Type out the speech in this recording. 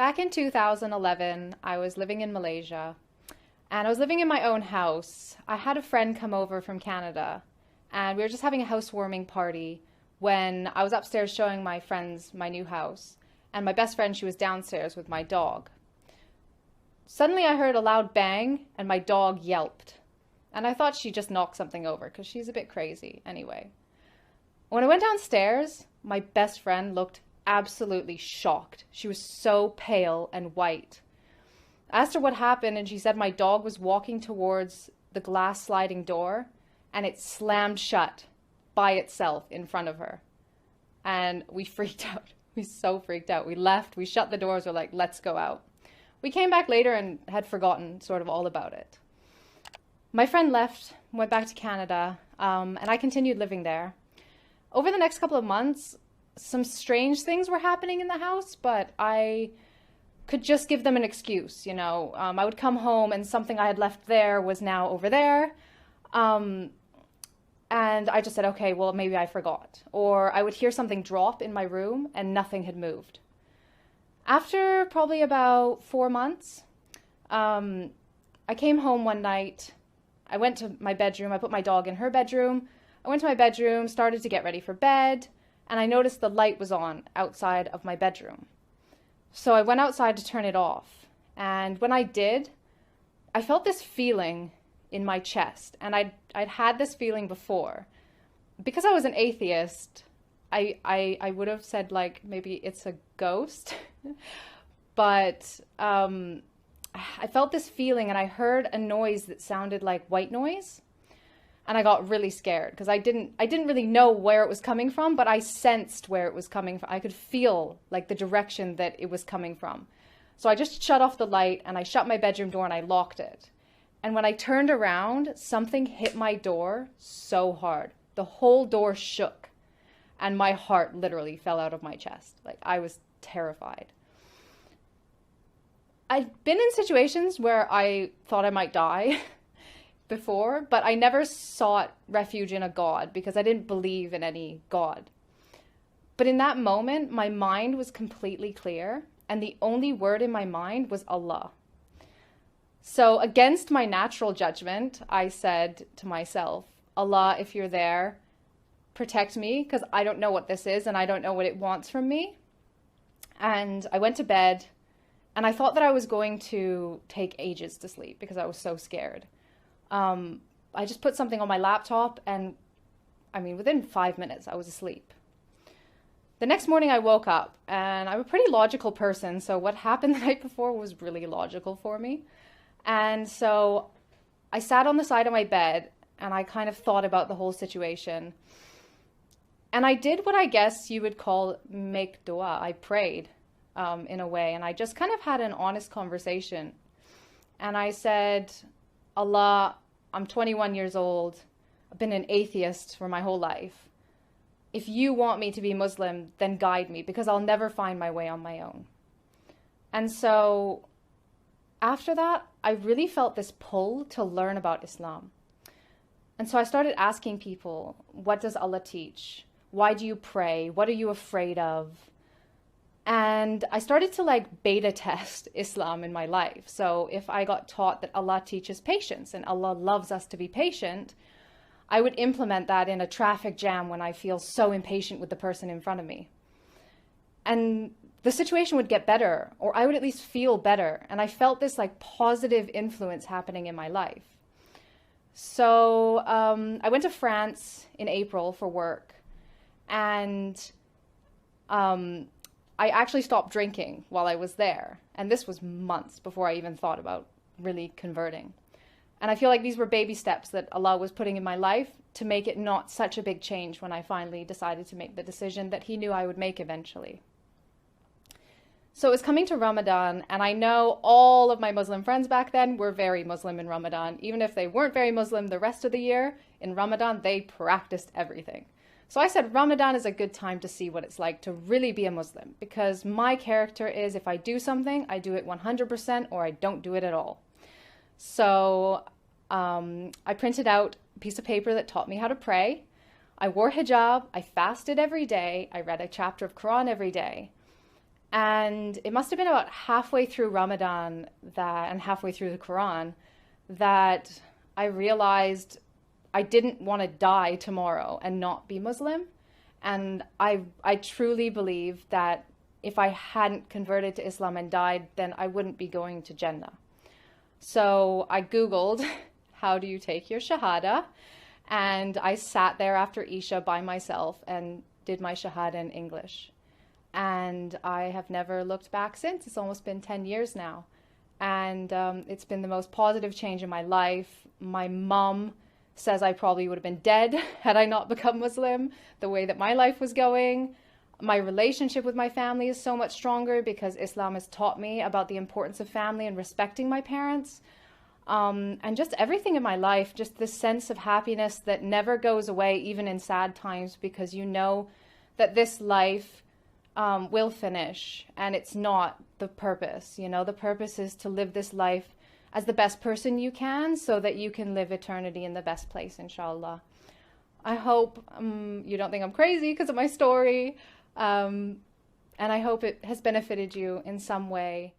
Back in 2011, I was living in Malaysia, and I was living in my own house. I had a friend come over from Canada, and we were just having a housewarming party when I was upstairs showing my friends my new house, and my best friend, she was downstairs with my dog. Suddenly I heard a loud bang, and my dog yelped. And I thought she just knocked something over, because she's a bit crazy anyway. When I went downstairs, my best friend looked absolutely shocked. She was so pale and white. I asked her what happened, and she said my dog was walking towards the glass sliding door, and it slammed shut by itself in front of her. And we freaked out. We so freaked out. We left, we shut the doors, we're like, let's go out. We came back later and had forgotten sort of all about it. My friend left, went back to Canada, and I continued living there. Over the next couple of months, some strange things were happening in the house, but I could just give them an excuse, you know. I would come home and something I had left there was now over there. And I just said, okay, well, maybe I forgot. Or I would hear something drop in my room and nothing had moved. After probably about 4 months, I came home one night. I went to my bedroom. I put my dog in her bedroom. I went to my bedroom, started to get ready for bed, and I noticed the light was on outside of my bedroom. So I went outside to turn it off. And when I did, I felt this feeling in my chest. And I'd had this feeling before. Because I was an atheist, I would have said, like, maybe it's a ghost. But I felt this feeling, and I heard a noise that sounded like white noise. And I got really scared because I didn't really know where it was coming from, but I sensed where it was coming from. I could feel like the direction that it was coming from. So I just shut off the light and I shut my bedroom door and I locked it. And when I turned around, something hit my door so hard. The whole door shook and my heart literally fell out of my chest. Like, I was terrified. I've been in situations where I thought I might die before, but I never sought refuge in a God because I didn't believe in any God. But in that moment, my mind was completely clear, and the only word in my mind was Allah. So against my natural judgment, I said to myself, Allah, if you're there, protect me, because I don't know what this is and I don't know what it wants from me. And I went to bed, and I thought that I was going to take ages to sleep because I was so scared. I just put something on my laptop and, I mean, within 5 minutes, I was asleep. The next morning I woke up, and I'm a pretty logical person, so what happened the night before was really logical for me. And so I sat on the side of my bed, and I kind of thought about the whole situation. And I did what I guess you would call make dua. I prayed in a way, and I just kind of had an honest conversation. And I said, Allah, I'm 21 years old. I've been an atheist for my whole life. If you want me to be Muslim, then guide me, because I'll never find my way on my own. And so after that, I really felt this pull to learn about Islam. And so I started asking people, what does Allah teach? Why do you pray? What are you afraid of? And I started to beta test Islam in my life. So if I got taught that Allah teaches patience and Allah loves us to be patient, I would implement that in a traffic jam when I feel so impatient with the person in front of me. And the situation would get better, or I would at least feel better. And I felt this positive influence happening in my life. So I went to France in April for work, and I actually stopped drinking while I was there. And this was months before I even thought about really converting. And I feel like these were baby steps that Allah was putting in my life to make it not such a big change when I finally decided to make the decision that He knew I would make eventually. So it was coming to Ramadan, and I know all of my Muslim friends back then were very Muslim in Ramadan. Even if they weren't very Muslim the rest of the year, in Ramadan they practiced everything. So I said Ramadan is a good time to see what it's like to really be a Muslim, because my character is, if I do something, I do it 100% or I don't do it at all. So I printed out a piece of paper that taught me how to pray. I wore hijab, I fasted every day, I read a chapter of Quran every day. And it must have been about halfway through Ramadan and halfway through the Quran that I realized I didn't want to die tomorrow and not be Muslim. And I truly believe that if I hadn't converted to Islam and died, then I wouldn't be going to Jannah. So I Googled, how do you take your Shahada? And I sat there after Isha by myself and did my Shahada in English. And I have never looked back since. It's almost been 10 years now. And it's been the most positive change in my life. My mom says I probably would have been dead had I not become Muslim, the way that my life was going. My relationship with my family is so much stronger because Islam has taught me about the importance of family and respecting my parents. And just everything in my life, just this sense of happiness that never goes away, even in sad times, because you know that this life will finish, and it's not the purpose. You know, the purpose is to live this life as the best person you can so that you can live eternity in the best place, inshallah. I hope you don't think I'm crazy because of my story, and I hope it has benefited you in some way.